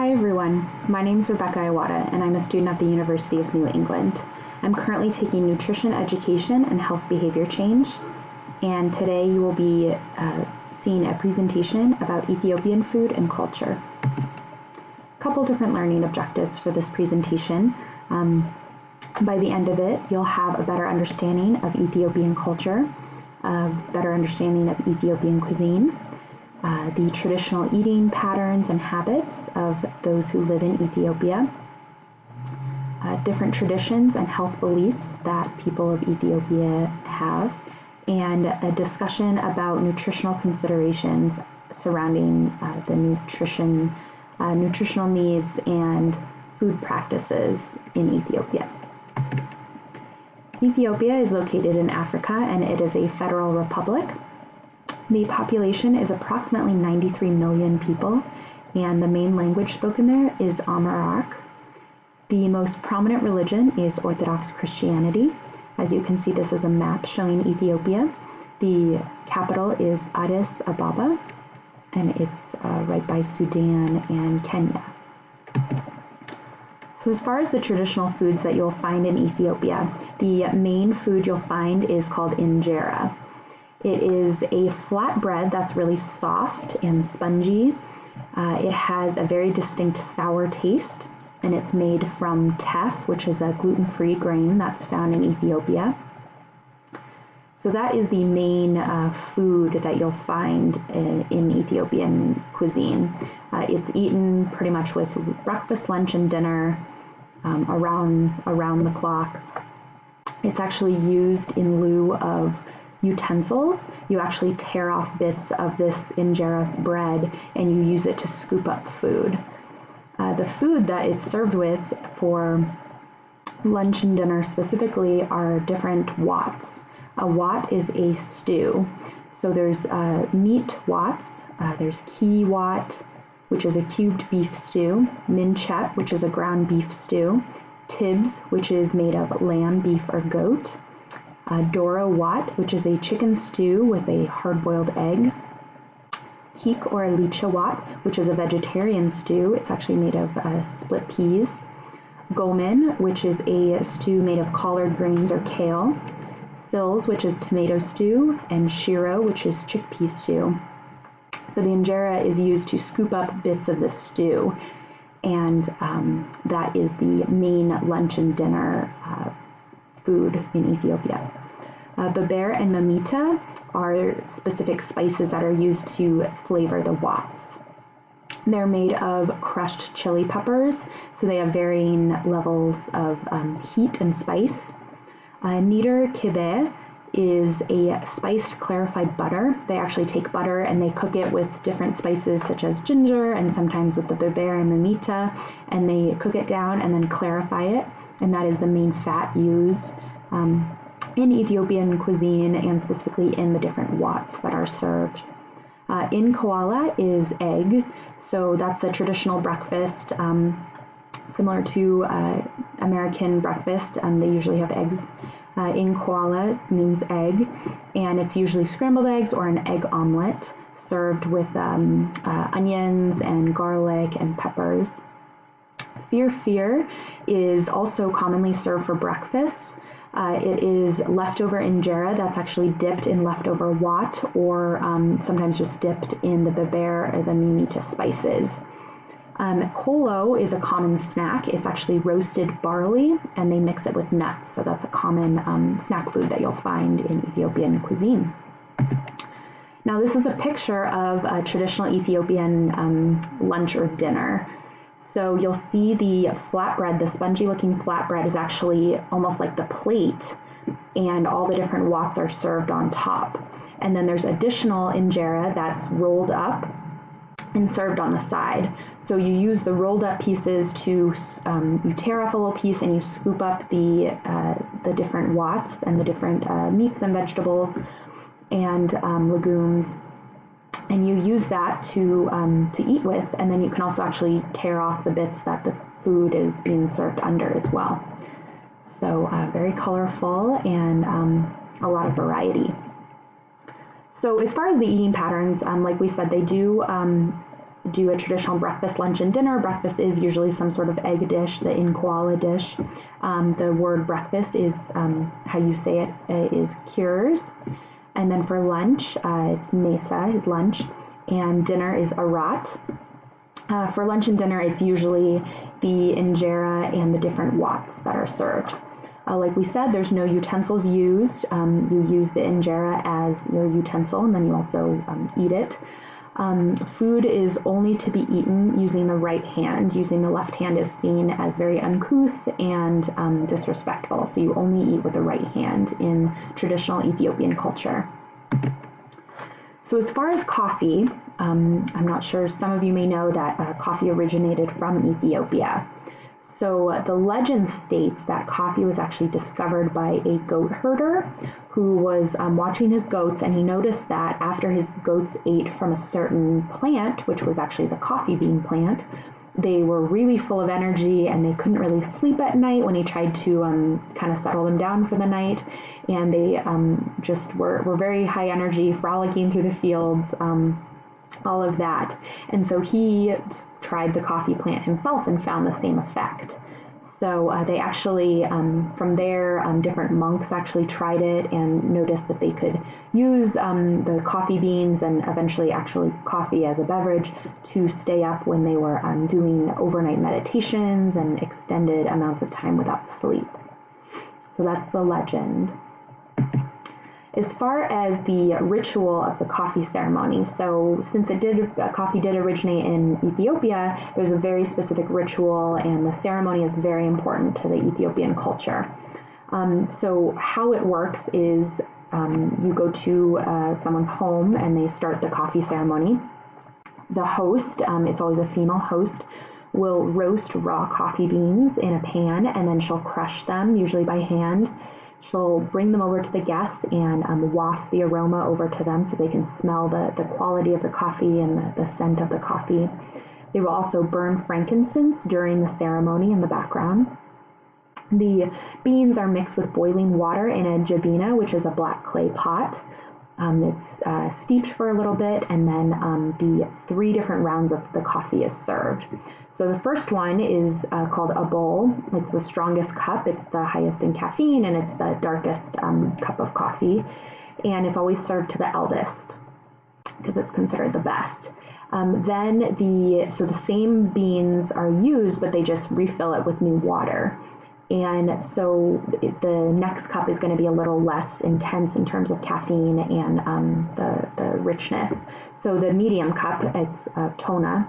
Hi everyone, my name is Rebecca Iwata and I'm a student at the University of New England. I'm currently taking nutrition education and health behavior change, and today you will be seeing a presentation about Ethiopian food and culture. A couple different learning objectives for this presentation. By the end of it, you'll have a better understanding of Ethiopian culture, a better understanding of Ethiopian cuisine, the traditional eating patterns and habits of those who live in Ethiopia, different traditions and health beliefs that people of Ethiopia have, and a discussion about nutritional considerations surrounding the nutritional needs and food practices in Ethiopia. Ethiopia is located in Africa and it is a federal republic. The population is approximately 93 million people, and the main language spoken there is Amharic. The most prominent religion is Orthodox Christianity. As you can see, this is a map showing Ethiopia. The capital is Addis Ababa, and it's right by Sudan and Kenya. So as far as the traditional foods that you'll find in Ethiopia, the main food you'll find is called injera. It is a flat bread that's really soft and spongy. It has a very distinct sour taste, and it's made from teff, which is a gluten-free grain that's found in Ethiopia. So that is the main food that you'll find in Ethiopian cuisine. It's eaten pretty much with breakfast, lunch, and dinner around the clock. It's actually used in lieu of utensils. You actually tear off bits of this injera bread and you use it to scoop up food. The food that it's served with for lunch and dinner specifically are different wats. A wat is a stew. So there's meat wats, there's ki wat, which is a cubed beef stew, minchet, which is a ground beef stew, tibs, which is made of lamb, beef, or goat, Doro wat, which is a chicken stew with a hard-boiled egg, Keek or Alicha wat, which is a vegetarian stew. It's actually made of split peas, Gomen, which is a stew made of collard greens or kale, Sills, which is tomato stew, and Shiro, which is chickpea stew. So the injera is used to scoop up bits of the stew, and that is the main lunch and dinner food in Ethiopia. Beber and mamita are specific spices that are used to flavor the wats. They're made of crushed chili peppers, so they have varying levels of heat and spice. Niter kibe is a spiced clarified butter. They actually take butter and they cook it with different spices such as ginger and sometimes with the beber and mamita, and they cook it down and then clarify it, and that is the main fat used in Ethiopian cuisine and specifically in the different wats that are served. In koala is egg, so that's a traditional breakfast similar to American breakfast. They usually have eggs. In koala means egg, and it's usually scrambled eggs or an egg omelet served with onions and garlic and peppers. Fear is also commonly served for breakfast. It is leftover injera that's actually dipped in leftover wat or sometimes just dipped in the beber or the mamita spices. Kolo is a common snack. It's actually roasted barley and they mix it with nuts. So that's a common snack food that you'll find in Ethiopian cuisine. Now this is a picture of a traditional Ethiopian lunch or dinner. So you'll see the flatbread, the spongy looking flatbread is actually almost like the plate, and all the different wats are served on top. And then there's additional injera that's rolled up and served on the side. So you use the rolled up pieces to, you tear off a little piece and you scoop up the different wats and the different meats and vegetables and legumes, and you use that to eat with, and then you can also actually tear off the bits that the food is being served under as well. So very colorful and a lot of variety. So as far as the eating patterns, like we said, they do do a traditional breakfast, lunch, and dinner. Breakfast is usually some sort of egg dish, the inkwala dish. The word breakfast is how you say it is cures. And then for lunch, it's mesa is lunch, and dinner is arat. For lunch and dinner, it's usually the injera and the different wats that are served. Like we said, there's no utensils used. You use the injera as your utensil, and then you also eat it. Food is only to be eaten using the right hand. Using the left hand is seen as very uncouth and disrespectful, so you only eat with the right hand in traditional Ethiopian culture. So as far as coffee, I'm not sure, some of you may know that coffee originated from Ethiopia. So the legend states that coffee was actually discovered by a goat herder who was watching his goats, and he noticed that after his goats ate from a certain plant, which was actually the coffee bean plant, they were really full of energy and they couldn't really sleep at night when he tried to kind of settle them down for the night. And they just were very high energy, frolicking through the fields, all of that. And so he tried the coffee plant himself and found the same effect. So they actually, from there, different monks actually tried it and noticed that they could use the coffee beans and eventually actually coffee as a beverage to stay up when they were doing overnight meditations and extended amounts of time without sleep. So that's the legend. As far as the ritual of the coffee ceremony, so since coffee did originate in Ethiopia, there's a very specific ritual, and the ceremony is very important to the Ethiopian culture. So how it works is you go to someone's home and they start the coffee ceremony. The host, it's always a female host, will roast raw coffee beans in a pan, and then she'll crush them, usually by hand. She'll bring them over to the guests and waft the aroma over to them so they can smell the quality of the coffee and the scent of the coffee. They will also burn frankincense during the ceremony in the background. The beans are mixed with boiling water in a jabina, which is a black clay pot. It's steeped for a little bit, and then the 3 different rounds of the coffee is served. So the first one is called a bowl. It's the strongest cup, it's the highest in caffeine, and it's the darkest cup of coffee. And it's always served to the eldest because it's considered the best. Then the same beans are used, but they just refill it with new water. And so the next cup is going to be a little less intense in terms of caffeine and the richness. So the medium cup, it's tona.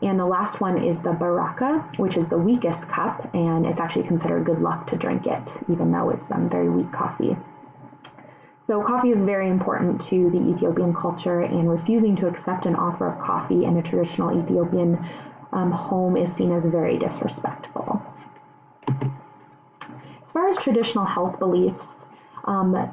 And the last one is the baraka, which is the weakest cup, and it's actually considered good luck to drink it, even though it's very weak coffee. So coffee is very important to the Ethiopian culture, and refusing to accept an offer of coffee in a traditional Ethiopian home is seen as very disrespectful. As far as traditional health beliefs, the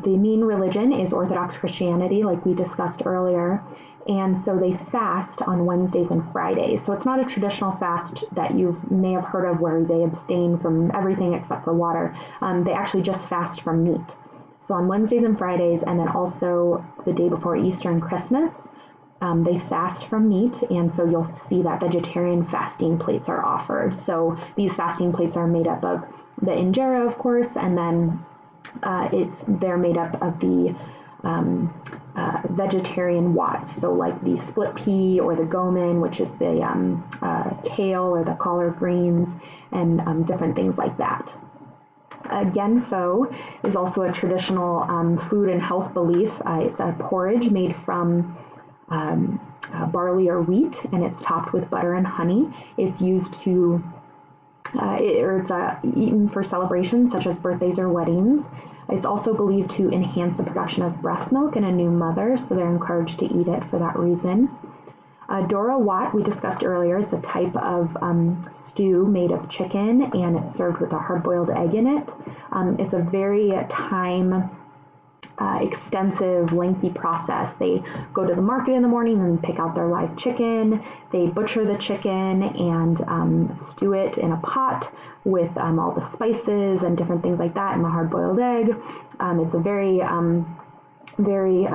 main religion is Orthodox Christianity, like we discussed earlier, and so they fast on Wednesdays and Fridays. So it's not a traditional fast that you may have heard of where they abstain from everything except for water. They actually just fast from meat. So on Wednesdays and Fridays, and then also the day before Easter and Christmas, they fast from meat, and so you'll see that vegetarian fasting plates are offered. So these fasting plates are made up of the injera, of course, and then they're made up of the vegetarian wats, so like the split pea or the gomen, which is the kale or the collard greens, and different things like that. Genfo is also a traditional food and health belief. It's a porridge made from barley or wheat, and it's topped with butter and honey. It's used to, it's eaten for celebrations such as birthdays or weddings. It's also believed to enhance the production of breast milk in a new mother, so they're encouraged to eat it for that reason. Dora wat, we discussed earlier, it's a type of stew made of chicken, and it's served with a hard-boiled egg in it. It's a very extensive, lengthy process. They go to the market in the morning and pick out their live chicken. They butcher the chicken and stew it in a pot with all the spices and different things like that, and the hard-boiled egg. It's a very very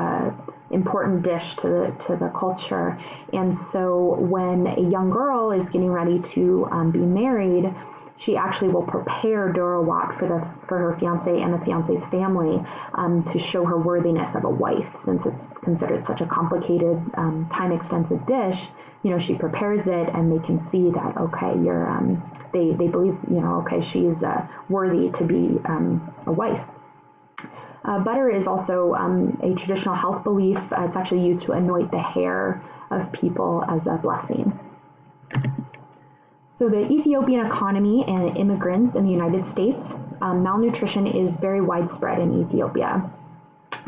important dish to the culture. And so when a young girl is getting ready to be married, she actually will prepare durawat for her fiance and the fiance's family to show her worthiness of a wife. Since it's considered such a complicated, time-extensive dish, she prepares it, and they can see that, okay, they believe, okay, she's worthy to be a wife. Butter is also a traditional health belief. It's actually used to anoint the hair of people as a blessing. So the Ethiopian economy and immigrants in the United States, malnutrition is very widespread in Ethiopia.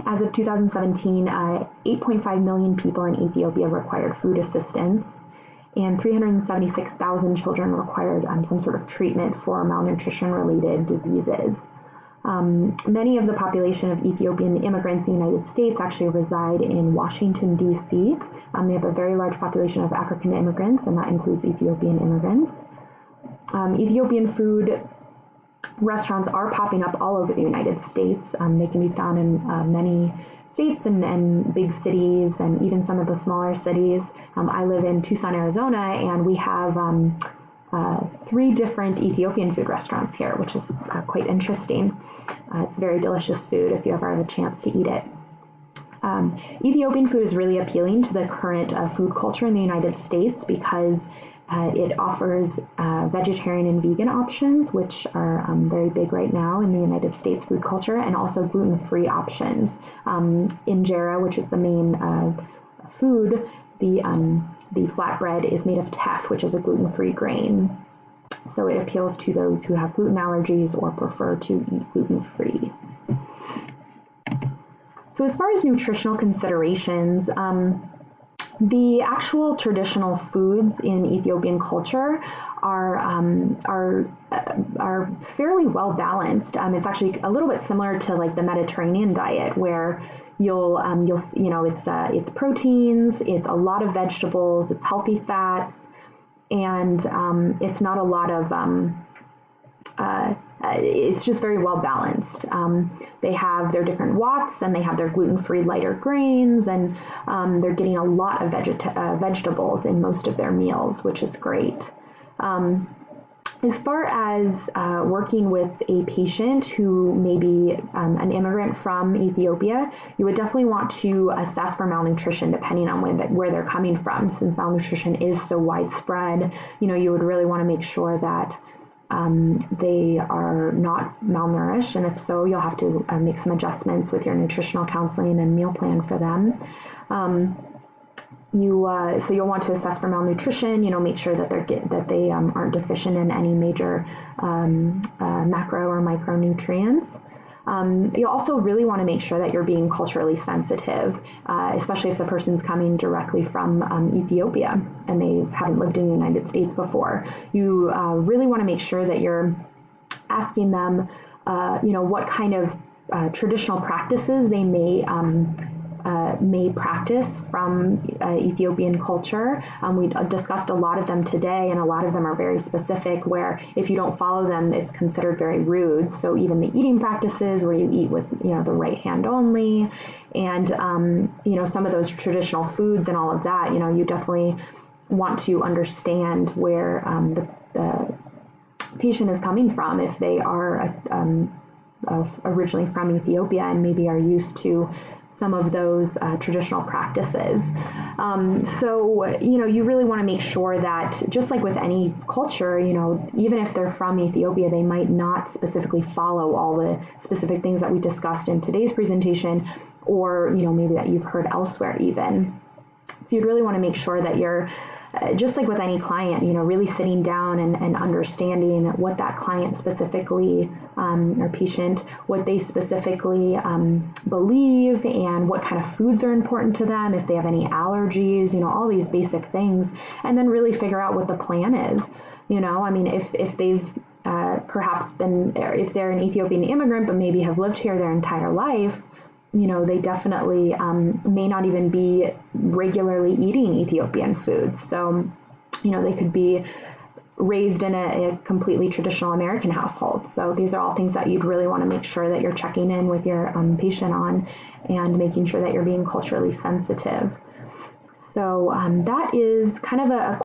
As of 2017, 8.5 million people in Ethiopia required food assistance, and 376,000 children required some sort of treatment for malnutrition-related diseases. Many of the population of Ethiopian immigrants in the United States actually reside in Washington, D.C. They have a very large population of African immigrants, and that includes Ethiopian immigrants. Ethiopian food restaurants are popping up all over the United States. They can be found in many states and big cities, and even some of the smaller cities. I live in Tucson, Arizona, and we have 3 different Ethiopian food restaurants here, which is quite interesting. It's very delicious food if you ever have a chance to eat it. Ethiopian food is really appealing to the current food culture in the United States because it offers vegetarian and vegan options, which are very big right now in the United States food culture, and also gluten-free options. Injera, which is the main food, the flatbread is made of teff, which is a gluten-free grain. So it appeals to those who have gluten allergies or prefer to eat gluten-free. So as far as nutritional considerations, the actual traditional foods in Ethiopian culture are fairly well balanced. It's actually a little bit similar to like the Mediterranean diet, where it's proteins, it's a lot of vegetables, it's healthy fats, and it's not a lot of it's just very well balanced. They have their different wots, and they have their gluten-free lighter grains, and they're getting a lot of vegetables in most of their meals, which is great. As far as working with a patient who may be an immigrant from Ethiopia, you would definitely want to assess for malnutrition depending on where they're coming from. Since malnutrition is so widespread, you would really want to make sure that they are not malnourished, and if so, you'll have to make some adjustments with your nutritional counseling and meal plan for them. So you'll want to assess for malnutrition. Make sure that they aren't deficient in any major macro or micronutrients. You'll also really want to make sure that you're being culturally sensitive, especially if the person's coming directly from Ethiopia and they haven't lived in the United States before. You really want to make sure that you're asking them, what kind of traditional practices they may practice from Ethiopian culture. We discussed a lot of them today, and a lot of them are very specific, where if you don't follow them, it's considered very rude. So even the eating practices where you eat with the right hand only, and some of those traditional foods and all of that, you definitely want to understand where the patient is coming from, if they are originally from Ethiopia and maybe are used to some of those traditional practices. So, you really want to make sure that, just like with any culture, even if they're from Ethiopia, they might not specifically follow all the specific things that we discussed in today's presentation, or, maybe that you've heard elsewhere even. So you'd really want to make sure that you're, just like with any client, really sitting down and understanding what that client specifically, or patient, what they specifically believe, and what kind of foods are important to them, if they have any allergies, all these basic things, and then really figure out what the plan is. If they've perhaps if they're an Ethiopian immigrant but maybe have lived here their entire life, they definitely may not even be regularly eating Ethiopian foods. So, they could be raised in a completely traditional American household. So these are all things that you'd really want to make sure that you're checking in with your patient on and making sure that you're being culturally sensitive. So that is kind of a